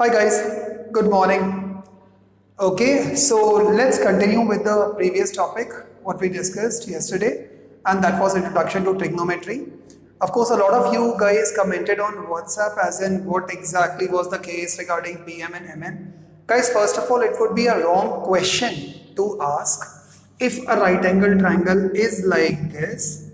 Hi guys, good morning. Okay, so let's continue with the previous topic, what we discussed yesterday, and that was introduction to trigonometry. Of course, a lot of you guys commented on WhatsApp as in what exactly was the case regarding PM and MN. Guys, first of all, it would be a wrong question to ask if a right angle triangle is like this,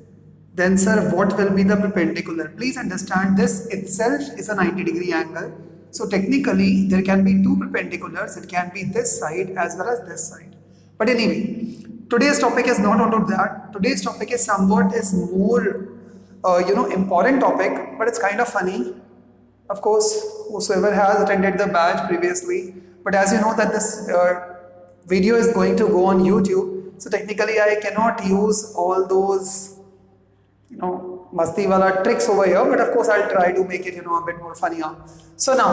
then sir, what will be the perpendicular? Please understand this itself is a 90-degree angle. So technically, there can be two perpendiculars. It can be this side as well as this side. But anyway, today's topic is not onto that. Today's topic is somewhat is more, important topic, but it's kind of funny. Of course, whosoever has attended the batch previously, but as you know that this video is going to go on YouTube, so technically I cannot use all those masti wala tricks over here, but of course I'll try to make it a bit more funnier. So now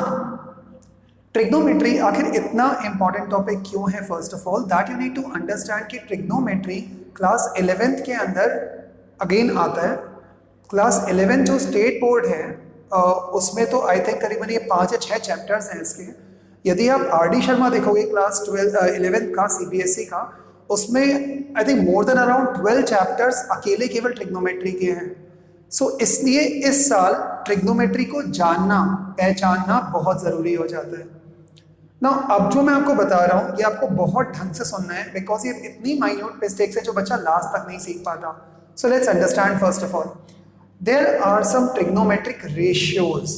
trigonometry आखिर इतना important topic क्यों है? First of all, that you need to understand कि trigonometry class 11th के अंदर again आता है. Class 11 जो state board है उसमें तो I think करीबन ये 5 या 6 chapters हैं इसके. यदि आप RD शर्मा देखोगे क्लास 11th का CBSE का, उसमें I think more than around 12 chapters अकेले केवल ट्रिग्नोमेट्री के हैं. सो इसलिए इस साल ट्रिग्नोमेट्री को जानना पहचानना बहुत ज़रूरी हो जाता है ना. अब जो मैं आपको बता रहा हूँ ये आपको बहुत ढंग से सुनना है, बिकॉज ये इतनी माइन्यूट मिस्टेक्स है जो बच्चा लास्ट तक नहीं सीख पाता. So let's understand. First of all, there are some trigonometric ratios.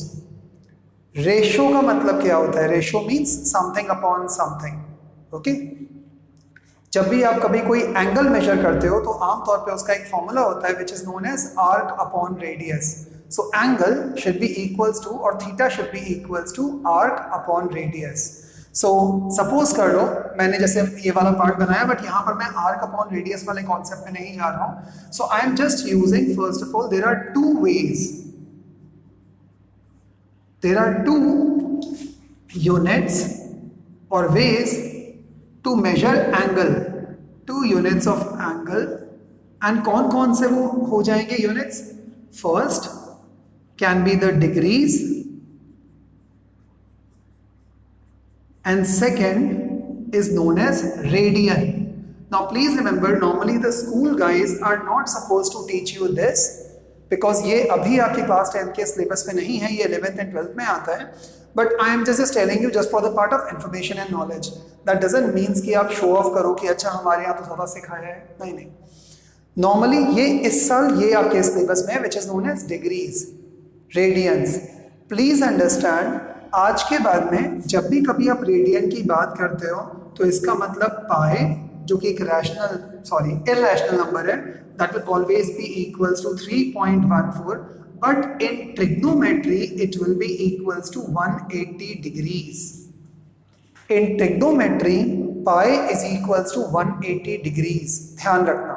Ratio का मतलब क्या होता है? Ratio means something upon something. Okay, जब भी आप कभी कोई एंगल मेजर करते हो तो आमतौर पे उसका एक फॉर्मूला होता है which is known as arc upon radius. So angle should be equals to और theta should be equals to arc upon radius. So suppose कर लो मैंने जैसे ये वाला पार्ट बनाया, बट यहाँ पर मैं आर्क अपॉन रेडियस वाले कॉन्सेप्ट में नहीं जा रहा हूँ. So I am just using first of all there are two ways, there are two units और ways to measure angle, two units of angle. and कौन से वो हो जाएंगे units? First can be the degrees and second is known as radian. Now please remember, normally the school guys are not supposed to teach you this because ये अभी आपकी class 10 के syllabus में नहीं है, ये 11th and 12th में आता है. But I am just telling you just for the part of information and knowledge. That doesn't means कि आप शो ऑफ करो कि अच्छा हमारे यहाँ तो ज़्यादा सिखाया है. नहीं नहीं, नॉर्मली ये इस साल ये आपके सिलेबस में है which is known as degrees, radians. Please understand, आज के बाद में जब भी कभी आप रेडियन की बात करते हो तो इसका मतलब पाए, जो कि एक इरैशनल नंबर है, that will always be equals to 3.14. But in trigonometry, it will be equals to 180 degrees. In trigonometry, pi is equals to 180 degrees. ध्यान रखना.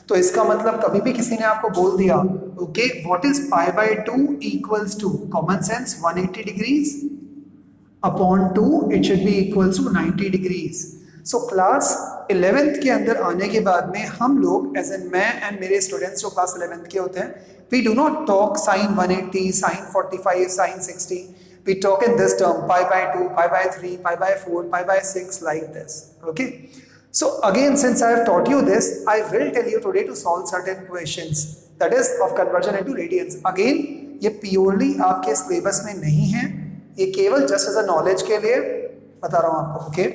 तो इसका मतलब कभी भी किसी ने आपको बोल दिया, okay, what is pi by 2 equals to? Common sense, 180 degrees upon 2, it should be equals to 90 degrees. So class 11th के अंदर आने के बाद में हम लोग एज एन मैं एंड मेरे स्टूडेंट्स जो क्लास 11th के होते हैं, we do not talk sin 180, sin 45, sin 60. We talk in this term, pi by 2, pi by 3, pi by 4, pi by 6, like this. Okay. So again, since I have taught you this, I will tell you today to solve certain questions, that is of conversion into radians. Again, ये purely आपके syllabus में नहीं है, ये केवल just as a knowledge के लिए बता रहा हूँ आपको. Okay.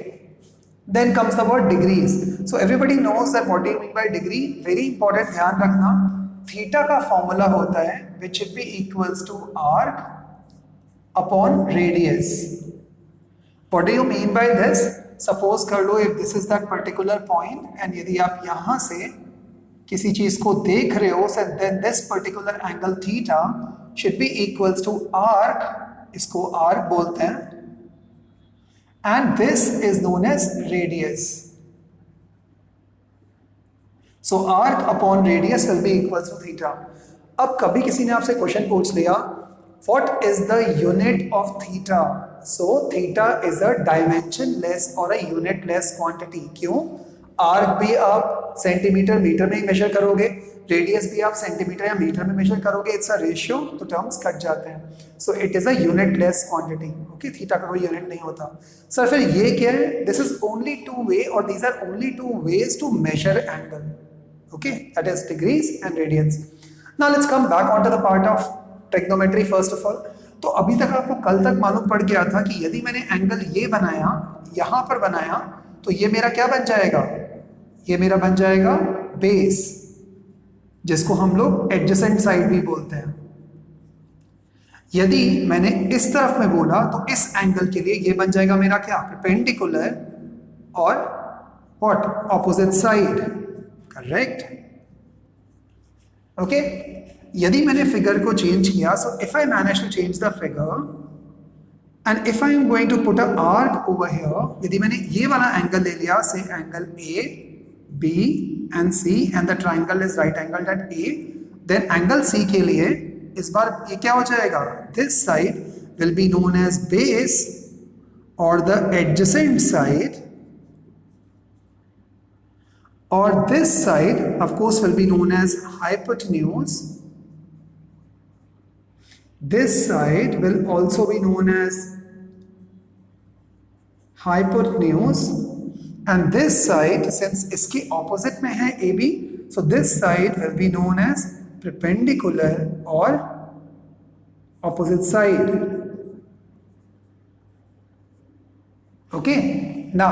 Then comes the word degrees. So everybody knows that what do you mean by degree? Very important, ध्यान रखना. थीटा का फॉर्मूला होता है which should be equals to arc upon radius. What do you mean by this? Suppose कर लो if this is that particular point and यदि आप यहाँ से किसी चीज को देख रहे हो, then this particular angle theta should be equals to arc, इसको arc बोलते हैं, and this is known as radius. So arc upon radius will be equals to theta. अब कभी किसी ने आपसे क्वेश्चन पूछ लिया, what is the unit of theta? So theta is a dimensionless or a unitless quantity. क्यों? arc भी आप सेंटीमीटर मीटर में ही मेजर करोगे, रेडियस भी आप सेंटीमीटर या मीटर में मेजर करोगे, इट्स अ रेशियो, तो टर्म्स कट जाते हैं. So it is a unit less quantity. Okay, theta का कोई यूनिट नहीं होता. सर फिर ये क्या है? This is only two way और these are only two ways to measure angle. Okay, that is degrees and radians. Now let's come back on to the part of trigonometry. First of all, तो अभी तक आपको कल तक मालूम पड़ गया था कि यदि मैंने एंगल ये बनाया, यहां पर बनाया, तो ये मेरा क्या बन जाएगा? ये मेरा बन जाएगा बेस, जिसको हम लोग एडजेसेंट साइड भी बोलते हैं. यदि मैंने इस तरफ में बोला तो इस एंगल के लिए ये बन जाएगा मेरा क्या? परपेंडिकुलर और what? Opposite side. Correct. Okay, यदि मैंने फिगर को चेंज किया, so if I manage to change the figure and if I am going to put a arc over here, यदि मैंने ये वाला एंगल ले लिया, say angle A, B and C, and the triangle is right angled at A, then angle C के लिए इस बार ये क्या हो जाएगा? This side will be known as base और the adjacent side, or this side of course will be known as hypotenuse. This side will also be known as hypotenuse, and this side, since इसके opposite में है AB, so this side will be known as perpendicular or opposite side. Okay, now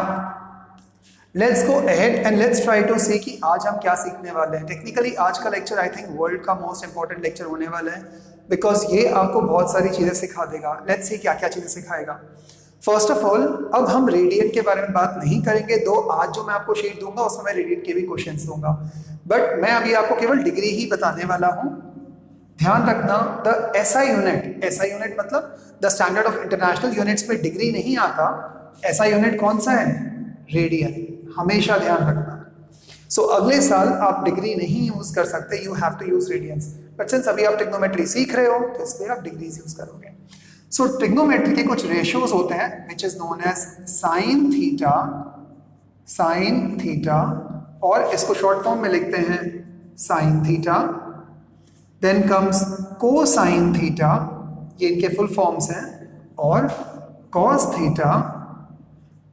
let's go ahead and let's try to see कि आज हम क्या सीखने वाले हैं. टेक्निकली आज का लेक्चर आई थिंक वर्ल्ड का मोस्ट इंपॉर्टेंट लेक्चर होने वाला है, बिकॉज ये आपको बहुत सारी चीजें सिखा देगा. लेट्स सी क्या क्या चीजें सिखाएगा. फर्स्ट ऑफ ऑल, अब हम रेडियन के बारे में बात नहीं करेंगे, दो आज जो मैं आपको शीट दूंगा उसमें मैं रेडियन के भी क्वेश्चंस दूंगा, बट मैं अभी आपको केवल डिग्री ही बताने वाला हूं. ध्यान रखना, the SI unit, SI unit मतलब the standard of international units में डिग्री नहीं आता. एसआई यूनिट कौन सा है? रेडियन. हमेशा ध्यान रखना. सो अगले साल आप डिग्री नहीं यूज कर सकते, you have to use radians, but since अभी आप ट्रिग्नोमेट्री सीख रहे हो तो इसलिए आप डिग्रीज यूज करोगे. सो ट्रिग्नोमेट्री के कुछ रेशियोज होते हैं which is known as sine theta, sine theta, और इसको शॉर्ट फॉर्म में लिखते हैं sine theta. Then comes cosine theta, ये इनके फुल फॉर्म्स हैं, और cos theta,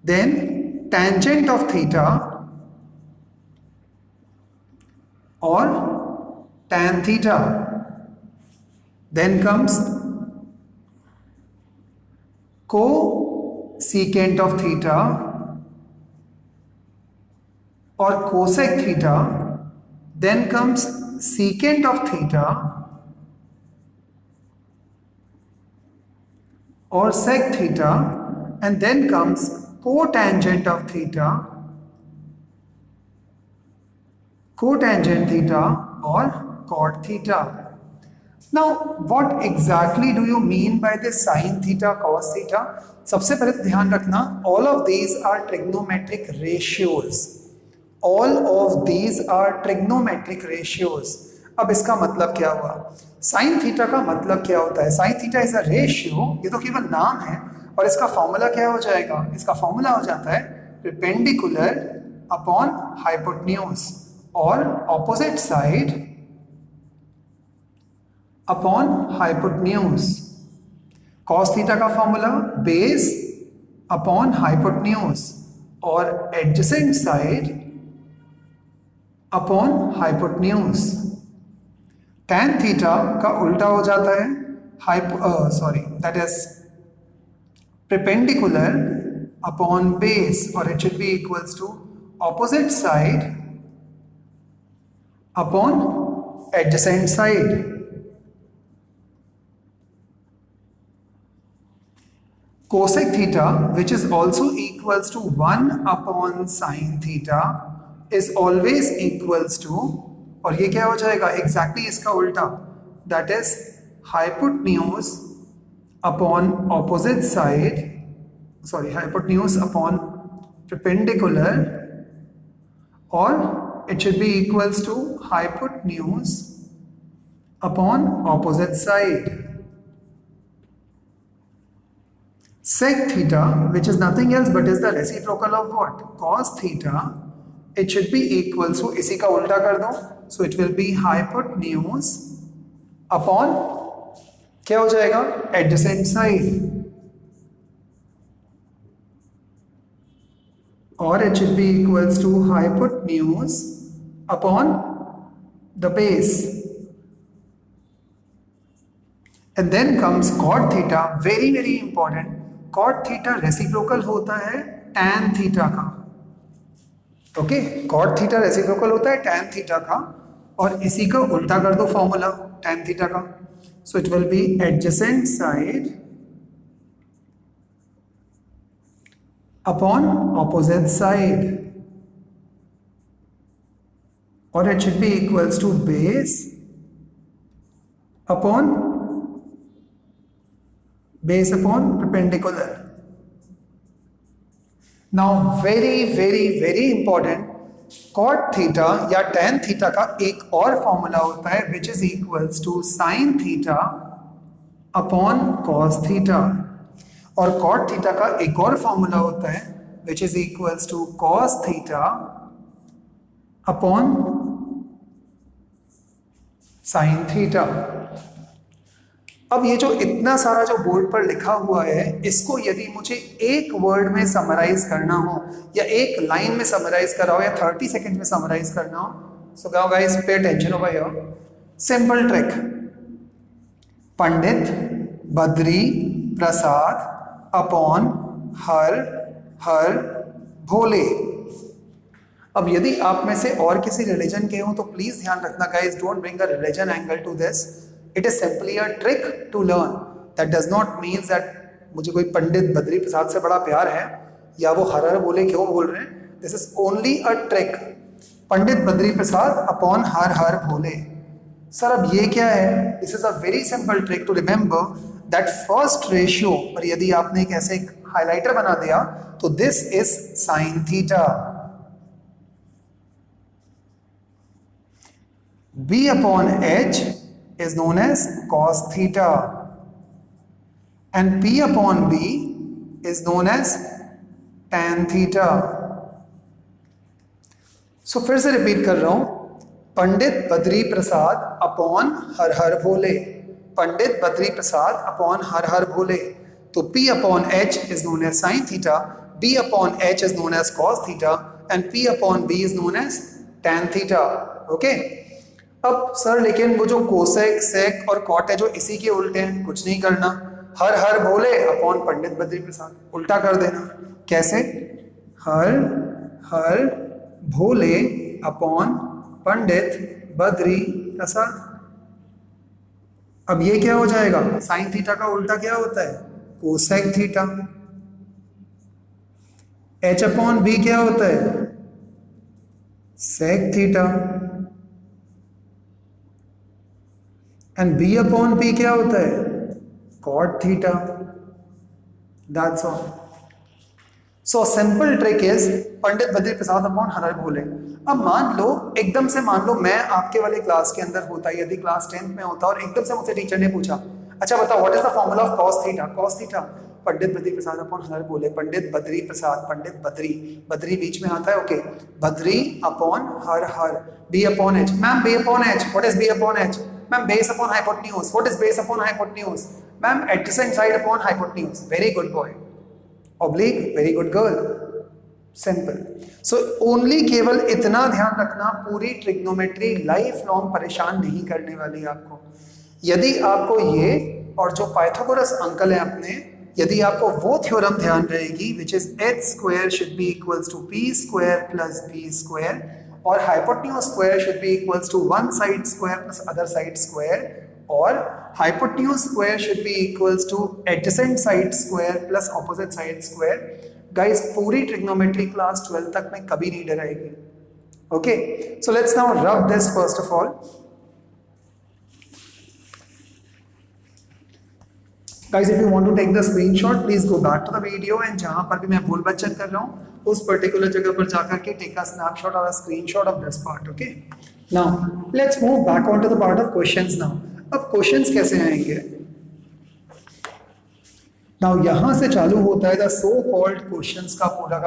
then tangent of theta or tan theta, then comes cosecant of theta or cosec theta, then comes secant of theta or sec theta, and then comes cotangent of theta, cotangent theta or cot theta. Now what exactly do you mean by this sin theta, cos theta? सबसे पहले तो ध्यान रखना, all of these are trigonometric ratios. All of these are trigonometric ratios. अब इसका मतलब क्या हुआ? साइन थीटा का मतलब क्या होता है? Sine theta is a ratio, ये तो केवल नाम है, और इसका फॉर्मूला क्या हो जाएगा? इसका फॉर्मूला हो जाता है परपेंडिकुलर अपॉन हाइपोटेन्यूज और opposite side upon hypotenuse. Cos theta का फॉर्मूला बेस अपॉन हाइपोटेन्यूज और adjacent side upon hypotenuse. Tan theta का उल्टा हो जाता है that is perpendicular upon base, or it should be equals to opposite side upon adjacent side. Cosec theta, which is also equals to 1 upon sin theta, is always equals to, और ये क्या हो जाएगा? exactly इसका उल्टा, that is hypotenuse upon opposite side, hypotenuse upon perpendicular, or it should be equals to hypotenuse upon opposite side. Sec theta, which is nothing else but is the reciprocal of what? Cos theta it should be equals to, इसी का उल्टा कर दो, so it will be hypotenuse upon क्या हो जाएगा, adjacent side, और it should be equals to hypotenuse upon the base. And then comes cot theta, very very important. Cot theta reciprocal होता है tan theta का, ओके cot theta reciprocal होता है tan theta का, और इसी का उल्टा कर दो फॉर्मूला tan theta का, so it will be adjacent side upon opposite side, or it should be equals to base upon perpendicular. Now very very very important, cot theta या tan theta का एक और फॉर्मूला होता है which is equals to sin theta upon cos theta, और cot theta का एक और फॉर्मूला होता है which is equals to cos theta upon sin theta. अब ये जो इतना सारा जो बोर्ड पर लिखा हुआ है, इसको यदि मुझे एक वर्ड में समराइज करना हो, या एक लाइन में समराइज करना हो, या 30 सेकेंड में समराइज करना हो, so guys pay attention over here, simple trick, Pandit Badri Prasad upon हर हर भोले। अब यदि आप में से और किसी रिलीजन के हो तो प्लीज ध्यान रखना guys, don't bring a religion angle to this, it is simply a trick to learn, that does not mean that मुझे कोई पंडित बद्री प्रसाद से बड़ा प्यार है या वो हर हर भोले क्यों बोल रहे हैं, this is only a trick, Pandit Badri Prasad upon her her Bhole. Sir अब ये क्या है, this is a very simple trick to remember that first ratio पर यदि आपने एक ऐसे हाइलाइटर बना दिया तो this is sine theta, b upon h is known as cos theta and p upon b is known as tan theta. सो फिर से रिपीट कर रहा हूं, पंडित बद्री प्रसाद अपॉन हर हर भोले, पंडित बद्री प्रसाद अपॉन हर हर भोले, तो P upon H is known as sin theta, B upon H is known as cos theta and P upon B is known as tan theta. Okay अब sir लेकिन वो जो कोसेक सेक और कॉट है जो इसी के उल्टे हैं, कुछ नहीं करना, हर हर भोले अपॉन पंडित बद्री प्रसाद, उल्टा कर देना, कैसे, हर हर भोले अपॉन पंडित बद्री प्रसाद। अब ये क्या हो जाएगा, साइन थीटा का उल्टा क्या होता है, cosec theta, H upon B क्या होता है, sec theta, and B upon B क्या होता है, cot theta, that's all. So simple trick is Pandit Badri Prasad upon हर हर भोले। अब मान लो, एकदम से मान लो मैं आपके वाले क्लास के अंदर होता, यदि क्लास 10th में होता और एकदम से मुझसे टीचर ने पूछा, अच्छा बताओ what is the formula of cos theta, cos theta Pandit Badri Prasad upon हर हर भोले, पंडित बद्री प्रसाद, पंडित बद्री, बद्री बीच में आता है, ओके, बद्री अपॉन हर हर, B upon H, ma'am B upon H, what is B upon H, ma'am base upon hypotenuse, what is base upon hypotenuse, ma'am adjacent side upon hypotenuse, very good boy, oblique, very good girl, simple. So only केवल इतना ध्यान रखना, पूरी trigonometry life long परेशान नहीं करने वाली आपको। यदि आपको ये और जो पाइथागोरस अंकल है अपने, यदि आपको वो थ्योरम ध्यान रहेगी which is H square should be equals to P square plus B square, और hypotenuse square should be equals to one side square plus other side square, और hypotenuse square should be equals to adjacent side square plus opposite side square. Guys पूरी trigonometry class 12 तक में कभी नहीं डराएगी। Okay, so let's now rub this first of all. Guys if you want to take the screenshot please go back to the video, and जहां पर भी मैं बोल बच्चन कर रहा हूं उस पर्टिकुलर जगह पर जाकर के टेक अ स्नैपशॉट और a screenshot of this part. Okay, now let's move back on to the part of questions. Now अब क्वेश्चंस कैसे आएंगे, नाउ यहां से चालू होता है द सो कॉल्ड क्वेश्चंस का पूरा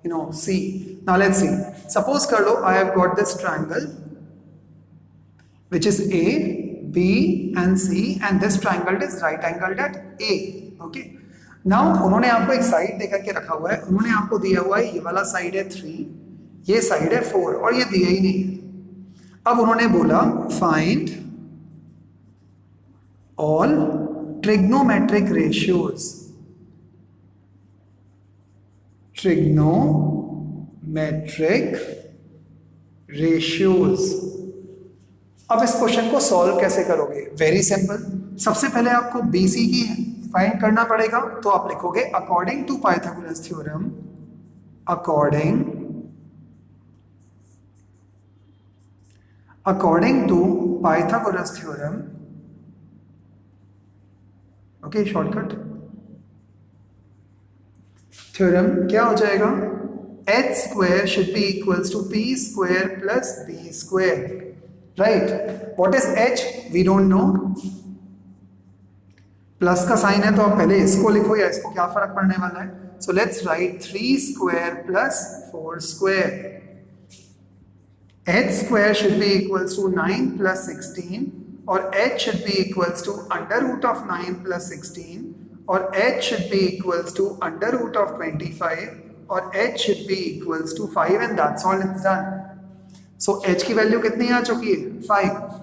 C. Now let's see. Suppose कर लो I have got this triangle which is A, B and C and this triangle is right angled at A. Okay. Now उन्होंने आपको एक साइड दे करके रखा हुआ है, उन्होंने आपको दिया हुआ है ये वाला साइड है 3, ये साइड है 4 और ये दिया ही नहीं है। अब उन्होंने बोला find all trigonometric ratios, trigonometric ratios. अब इस क्वेश्चन को सॉल्व कैसे करोगे? Very simple. सबसे पहले आपको BC की फाइंड करना पड़ेगा, तो आप लिखोगे according to Pythagoras theorem, according to Pythagoras theorem, okay shortcut theorem क्या हो जाएगा? h square should be equals to p square plus b square, right? What is h? We don't know. Plus का sign है तो आप पहले इसको लिखो या इसको, क्या फर्क पड़ने वाला है? So let's write 3 square plus 4 square. h square should be equals to 9 plus 16 और h should be equals to under root of 9 plus 16 और h should be equals to under root of 25 और h should be equals to 5 and that's all, it's done. So h की value कितनी आ चुकी है? 5।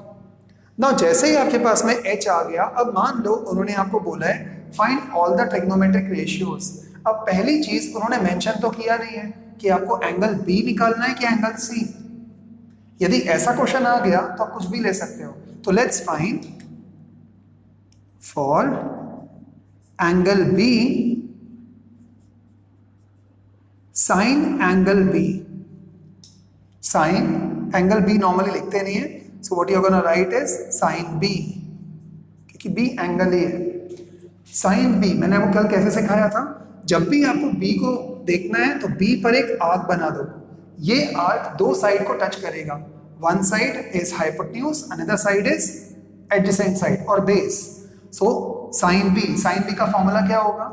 Now जैसे ही आपके पास में h आ गया, अब मान लो उन्होंने आपको बोला है find all the trigonometric ratios. अब पहली चीज उन्होंने मेंशन तो किया नहीं है कि आपको एंगल B निकालना है कि एंगल C। यदि ऐसा क्वेश्चन आ गया तो आप कुछ भी ले सकते हो। तो let's find for angle B sign angle B। Sign angle B normally लिखते नहीं है, so what you are going to write is sin B, क्योंकि B एंगल ही है। sin B मैंने आपको कल कैसे सिखाया था, जब भी आपको B को देखना है तो B पर एक आर्क बना दो। ये आर्क दो साइड को टच करेगा, one side is hypotenuse, another side is adjacent side और बेस। सो sin B का फॉर्मूला क्या होगा?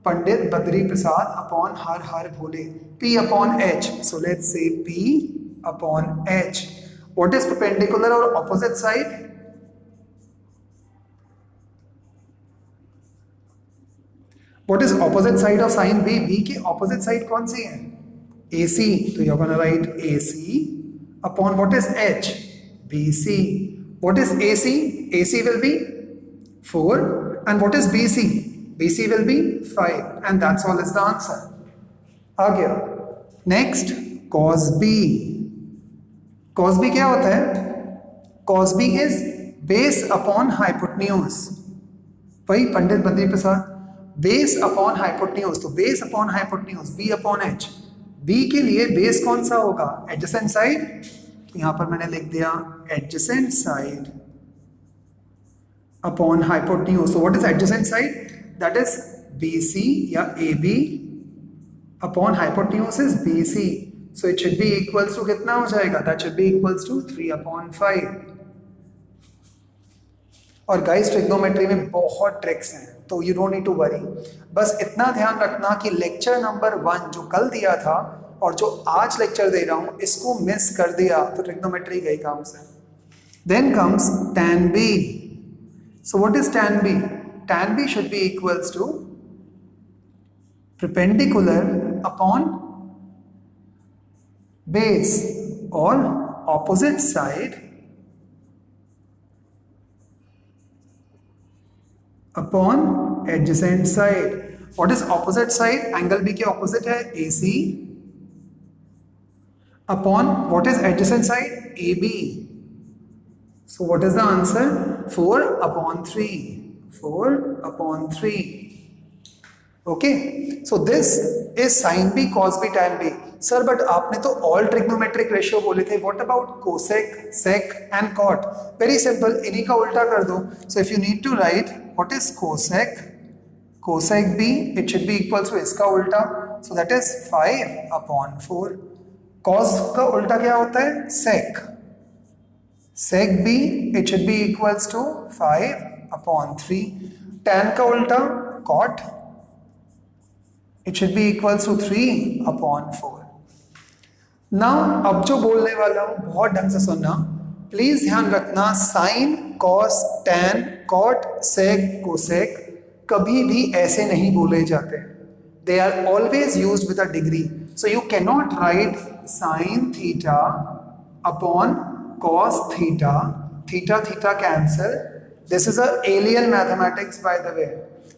पंडित बद्री प्रसाद अपॉन हर हर भोले, P upon H। So let's say P upon H। What is perpendicular or opposite side? What is opposite side of sin B? B की opposite side कौन सी है? AC. तो you're gonna write AC upon what is H? BC. What is AC? AC will be 4 and what is BC? BC will be 5 and that's all is the answer. आ गया। Next cos B. cos B क्या होता है? cos B is base upon hypotenuse। वही पंडित बद्री प्रसाद, base upon hypotenuse। तो base upon hypotenuse B upon H। B के लिए base कौन सा होगा? adjacent side। तो यहां पर मैंने लिख दिया adjacent side upon hypotenuse। So what is adjacent side? That is BC या AB upon hypotenuse is BC। So it should be equals to कितना हो जाएगा? That should be equals to 3/5। और गाइस ट्रिग्नोमेट्री में बहुत ट्रिक्स हैं, तो you don't need to worry. बस इतना ध्यान रखना कि लेक्चर नंबर 1 जो कल दिया था और जो आज लेक्चर दे रहा हूं, इसको मिस कर दिया तो ट्रिग्नोमेट्री गई काम से। Then comes tan B। So what is tan B? Tan B should be equals to perpendicular upon base or opposite side upon adjacent side। what is opposite side? Angle B के opposite है AC upon what is adjacent side? AB। so what is the answer? 4/3। 4/3। okay, so this is sin B, cos B, tan B। Sir but आपने तो all trigonometric ratio बोले थे, what about cosec, sec and cot? Very simple, इन्हीं का उल्टा कर दो। So if you need to write what is cosec, cosec B, it should be equals to इसका उल्टा, सो दैट इज 5/4। कॉस का उल्टा क्या होता है? Sec. Sec B, it should be equals to 5/3। Tan का उल्टा cot, it should be equals to 3/4। Now अब जो बोलने वाला हूं बहुत ढंग से सुनना, प्लीज ध्यान रखना, sine, cos, tan, cot, sec, cosec कभी भी ऐसे नहीं बोले जाते। They are always used with a degree. So you can not write sine theta upon cos theta, theta theta cancel. This is a alien mathematics by the way.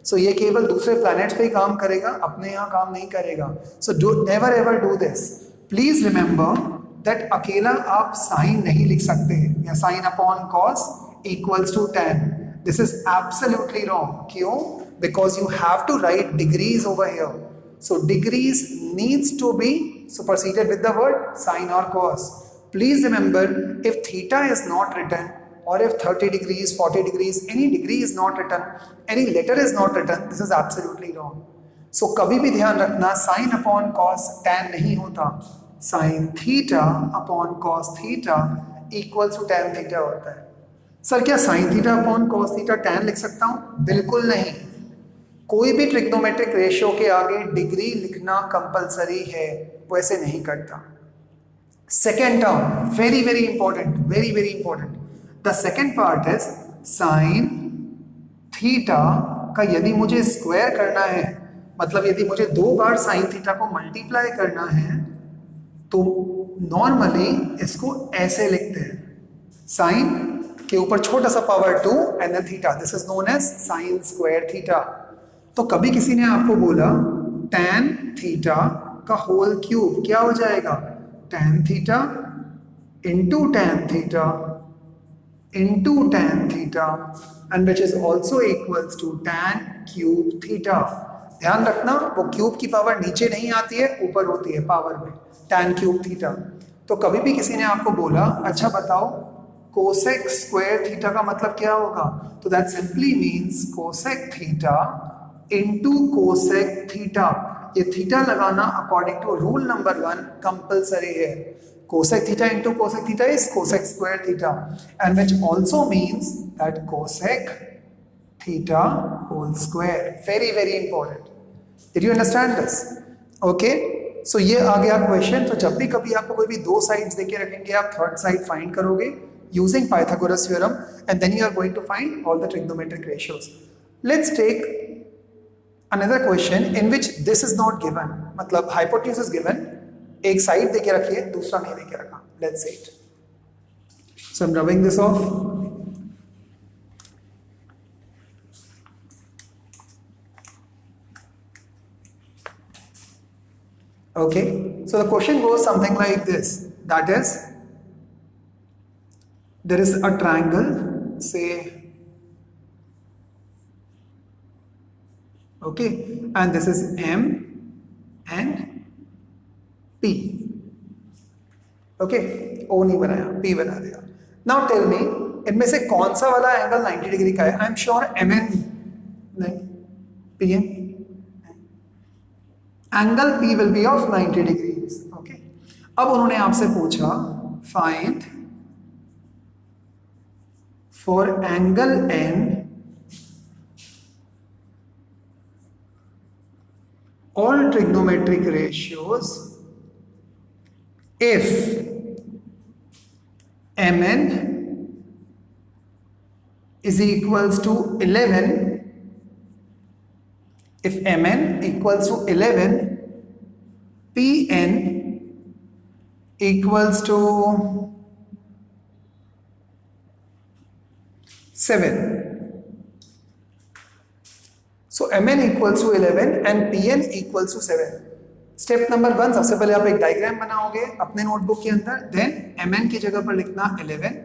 So ये केवल दूसरे planets पे ही काम करेगा, अपने यहाँ काम नहीं करेगा। So do never ever do this. Please remember that अकेला आप साइन नहीं लिख सकते या sine upon cos equals to tan. This is absolutely wrong. क्यों? Because you have to write degrees over here. So degrees needs to be superseded with the word sine और cos. Please remember, if theta is not written, or if 30 degrees, 40 degrees, any degree is not written, any letter is not written, this is absolutely wrong. So कभी भी ध्यान रखना, sin upon cos tan नहीं होता, sin theta upon cos theta equals to tan theta होता है। Sir क्या sin theta upon cos theta tan लिख सकता हूँ? बिल्कुल नहीं। कोई भी ट्रिग्नोमेट्रिक रेशियो के आगे डिग्री लिखना कंपलसरी है, वैसे नहीं करता। Second term, very very important, very very important. The second part is sin theta का यदि मुझे स्क्वायर करना है, मतलब यदि मुझे 2 बार sin theta को मल्टीप्लाई करना है, तो नॉर्मली इसको ऐसे लिखते हैं, sin के ऊपर छोटा सा power 2 and then theta. This is known as sin square theta. तो कभी किसी ने आपको बोला tan थीटा का होल क्यूब क्या हो जाएगा? tan theta into tan theta into tan theta, and which is also equals to tan cube theta. ध्यान रखना, वो क्यूब की पावर नीचे नहीं आती है, ऊपर होती है पावर में, tan cube theta। तो कभी भी किसी ने आपको बोला अच्छा बताओ कोसेक स्क्वायर थीटा का मतलब क्या होगा, तो that simply means cosec theta into cosec theta. ये थीटा लगाना according to rule number 1 compulsory है। Cosec theta into cosec theta is cosec square theta, and which also means that cosec theta whole square. Very very important. Did you understand this? Okay, so ये आ गया question. तो जब भी कभी आपको कोई भी 2 साइड्स देके रखेंगे, आप थर्ड साइड फाइंड करोगे using Pythagoras theorem, and then you are going to find all the trigonometric ratios. Let's take another question in which this is not given, मतलब hypotenuse is given, एक side देके रखी है, दूसरा नहीं देके रखा। Let's say it. So I'm rubbing this off. Okay, so the question goes something like this, that is, there is a triangle, say, okay, and this is M and P. Okay, O नहीं बनाया, P बना दिया। Now tell me, इनमें से कौन सा वाला angle 90 degree का है? आई एम श्योर MN नहीं, PM। Angle P will be of 90 degrees. Okay, अब उन्होंने आपसे पूछा find for angle N all trigonometric ratios if Mn is equals to 11, if Mn equals to 11, Pn equals to 7. So Mn equals to 11 and Pn equals to 7. Step number 1, सबसे पहले आप एक diagram बनाओगे अपने नोटबुक के अंदर, then Mn की जगह पर लिखना 11,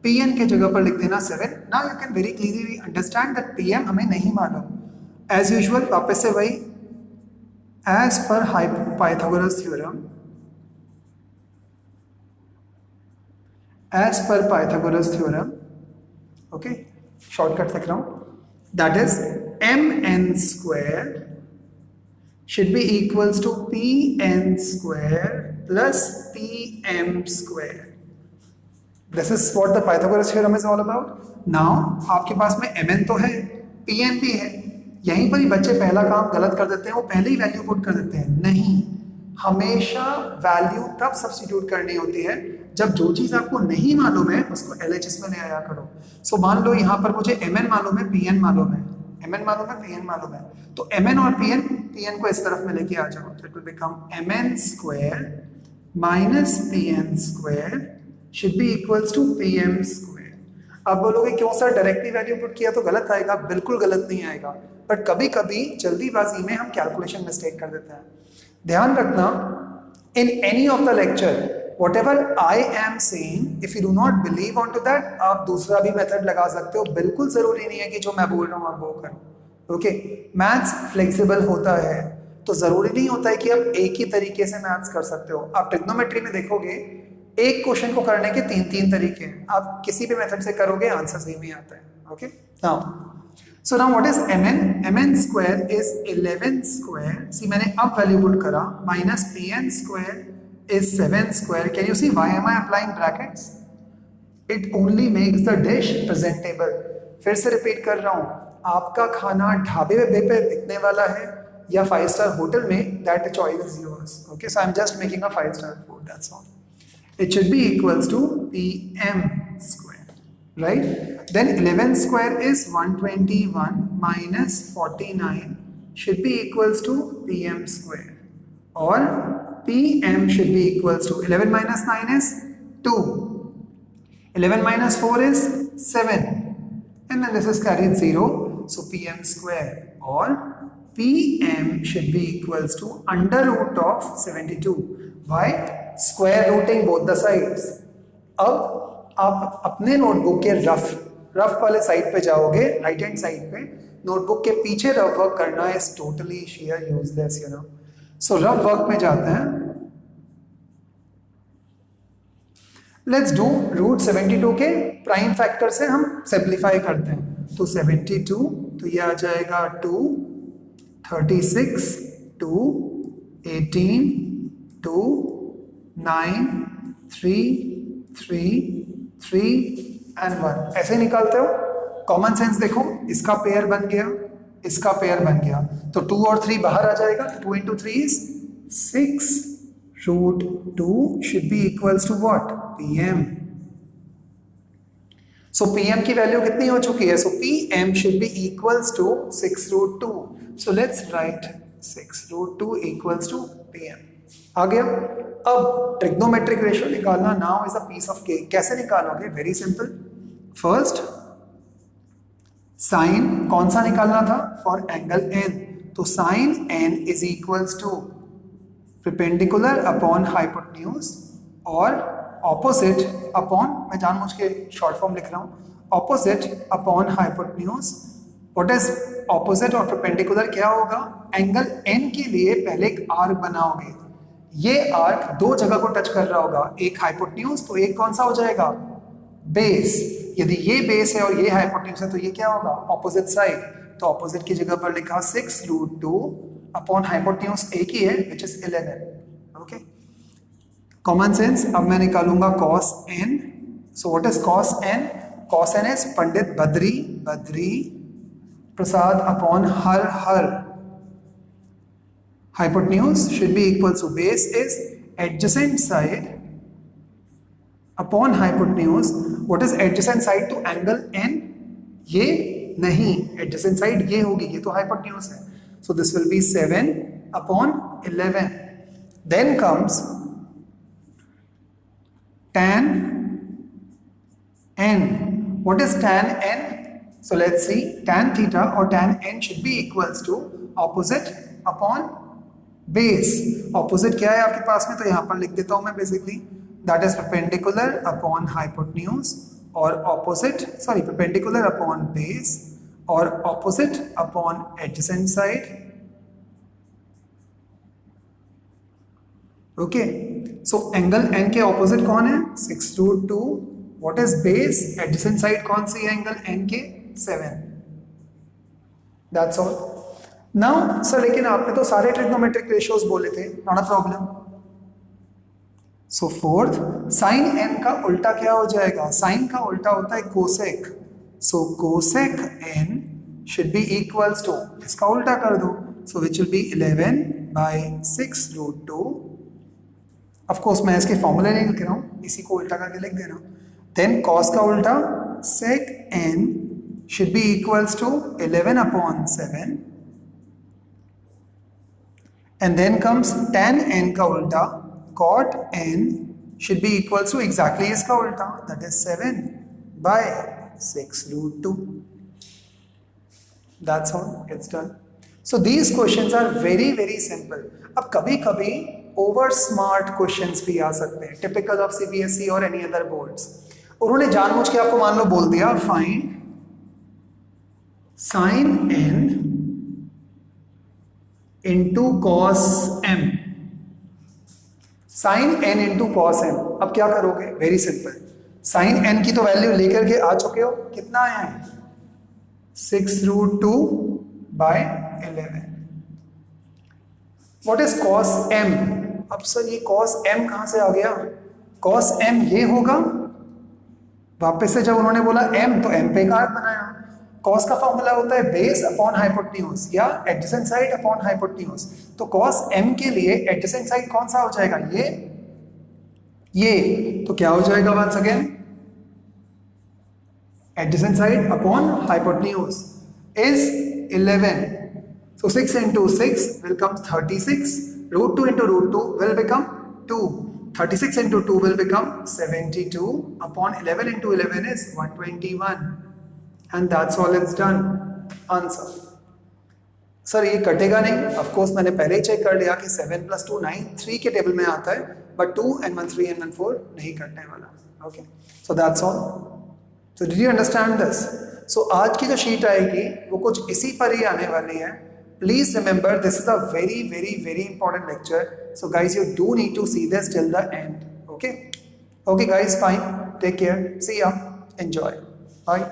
Pn की जगह पर लिख देना 7। Now you can very clearly understand that Pm हमें नहीं मालूम। एज यूजुअल वापस से वही, एज पर पाइथागोरस थ्योरम, एज पर पाइथागोरस थ्योरम, ओके, शॉर्टकट लिख रहा हूं, that is Mn square should be equals to Pn square plus Pm square. This is what the Pythagoras theorem is all about. Now आपके पास में Mn तो है, Pn भी है, यहीं पर ही बच्चे पहला काम गलत कर देते हैं, वो पहले ही वैल्यू पुट कर देते हैं। नहीं, हमेशा वैल्यू तब सब्स्टिट्यूट करनी होती है जब जो चीज आपको नहीं मालूम है उसको एलएचएस में ले आया करो। सो मान लो यहाँ पर मुझे mn मालूम है, pn मालूम है, mn मालूम है, pn मालूम है, तो mn और pn को इस तरफ में लेके आ जाओ, तो it will become mn square minus pn square should be equals to pm square. अब बोलोगे क्यों सर डायरेक्टली वैल्यू पुट किया तो गलत आएगा? बिल्कुल गलत नहीं आएगा, बट कभी कभी जल्दीबाजी में हम कैलकुलेशन मिस्टेक कर देते हैं। ध्यान रखना, in any of the lecture whatever I am saying, if you do not believe onto that, आप दूसरा भी मेथड लगा सकते हो, बिल्कुल जरूरी नहीं है कि जो मैं बोल रहा हूँ आप वो करो। ओके, मैथ्स फ्लेक्सिबल होता है, तो जरूरी नहीं होता है कि आप एक ही तरीके से मैथ्स कर सकते हो। आप ट्रिग्नोमेट्री में देखोगे एक क्वेश्चन को करने के तीन तरीके हैं, आप किसी भी मेथड से करोगे आंसर सेम ही आता है। Okay, now so now what is mn? mn square is 11 square. See, मैंने अब वैल्यू पुट करा, minus pn square is 7 square. Can you see why am I applying brackets? It only makes the dish presentable. फिर से repeat कर रहा हूँ, आपका खाना ढाबे पे बिकने वाला है या 5-star होटल में, that choice is yours. Okay, so I'm just making a 5-star food, that's all. It should be equals to pm square. Right? Then 11 square is 121 minus 49 should be equals to pm square, or pm should be equals to 11 minus 9 is 2, 11 minus 4 is 7, and then this is carried 0, so pm square or pm should be equals to under root of 72. Why? Square rooting both the sides. अब आप अपने notebook के rough वाले side पे जाओगे, right hand side पे, notebook के पीछे रफ वर्क करना is totally share useless, you know. So rough work में जाते हैं, लेट्स डू रूट 72 के प्राइम फैक्टर से हम सिंप्लीफाई करते हैं। तो 72, तो ये आ जाएगा 2, 36, 2, 18, 2, 9, 3, 3 and 1, ऐसे निकालते हो। कॉमन सेंस देखो, इसका पेयर बन गया, इसका पेयर बन गया, तो 2 और 3 बाहर आ जाएगा, 2 into 3 is 6, root 2 should be equals to what? pm. So pm की वैल्यू कितनी हो चुकी है? So pm should be equals to 6 root 2. So let's write 6 root 2 equals to pm. आ गया। अब ट्रिग्नोमेट्रिक रेशियो निकालना now is a piece of cake. कैसे निकालोगे? Very simple. फर्स्ट साइन कौन सा निकालना था? फॉर एंगल n, तो sine n is equals to perpendicular upon hypotenuse और ऑपोजिट अपॉन, मैं जानबूझ के शॉर्ट फॉर्म लिख रहा हूं, opposite upon hypotenuse. What is opposite और परपेंडिकुलर? क्या होगा? एंगल n के लिए पहले एक आर्क बनाओगे, ये आर्क दो जगह को टच कर रहा होगा, एक हाइपोटेन्यूज, तो एक कौन सा हो जाएगा? बेस। यदि ये बेस है और ये हाइपोटेन्यूज है तो ये क्या होगा? Opposite side. तो ऑपोजिट की जगह पर लिखा 6 रूट 2 अपॉन हाइपोटेन्यूज एक ही है which is 11। Okay, common sense. अब मैं निकालूंगा cos n। So what is cos n? cos n is Pandit Badri Prasad upon her. Hypotenuse should be equal to base is adjacent side upon hypotenuse. What is adjacent side to angle n? ये नहीं, adjacent side ये होगी, ये तो hypotenuse है। So this will be 7 upon 11. Then comes tan n. What is tan n? So let's see, tan theta or tan n should be equals to opposite upon base. Opposite क्या है आपके पास में? तो यहां पर लिख देता हूं मैं basically, that is perpendicular upon hypotenuse और opposite, sorry, perpendicular upon base और opposite upon adjacent side. Okay, so angle n के ऑपोजिट कौन है? 6 root 2। What is base? Adjacent side कौन सी है एंगल n के? 7। That's all. नाउ सर, लेकिन आपने तो सारे ट्रिग्नोमेट्रिक रेशियोज बोले थे, not a problem. So fourth, sine n का उल्टा क्या हो जाएगा? साइन का उल्टा होता है cosec. So cosec n should be equals to, इसका उल्टा कर दो, so which will be 11 by 6 root 2. of course मैं इसके फॉर्मूले नहीं लिख रहा हूँ, इसी को उल्टा करके लिख दे रहा हूँ. then cos का उल्टा sec n should be equals to 11 upon 7, and then comes tan n का उल्टा cot n should be equals to exactly इसका उल्टा, that is 7 by 6 root 2. That's all, it's done. So these questions are very very simple. अब कभी कभी over smart questions भी आ सकते हैं, टिपिकल ऑफ सीबीएसई और एनी अदर बोर्ड्स. उन्होंने जानबूझ के आपको मान लो बोल दिया find sin n into cos m. sin n into cos m. अब क्या करोगे? Very simple. sin n की तो वैल्यू लेकर के आ चुके हो, कितना आया है? 6 root 2 by 11. What is cos m? अब सर ये cos m कहां से आ गया? cos m ये होगा, वापस से जब उन्होंने बोला m तो m पे कार बनाया. cos का फॉर्मूला होता है बेस अपॉन हाइपोटेन्यूज या एडजेसेंट साइड अपॉन हाइपोटेन्यूज. तो cos m के लिए एडजेसेंट साइड कौन सा हो जाएगा? ये तो क्या हो जाएगा? Once again adjacent side upon hypotenuse is 11. So 6 into 6 will come 36. Root 2 into root 2 will become 2. 36 into 2 will become 72. Upon 11 into 11 is 121. And that's all it's done. Answer. Sir ये कटेगा नहीं? Of course मैंने पहले ही check कर लिया कि 7 plus 2 9 3 के table में आता है, but 2 and 1 3 and 1 4 नहीं कटने वाला. Okay. So that's all. So did you understand this? So आज की जो शीट आएगी वो कुछ इसी पर ही आने वाली है. Please remember this is a very very very important lecture. So guys, you do need to see this till the end. Okay? Okay guys, fine. Take care. See ya. Enjoy. Bye.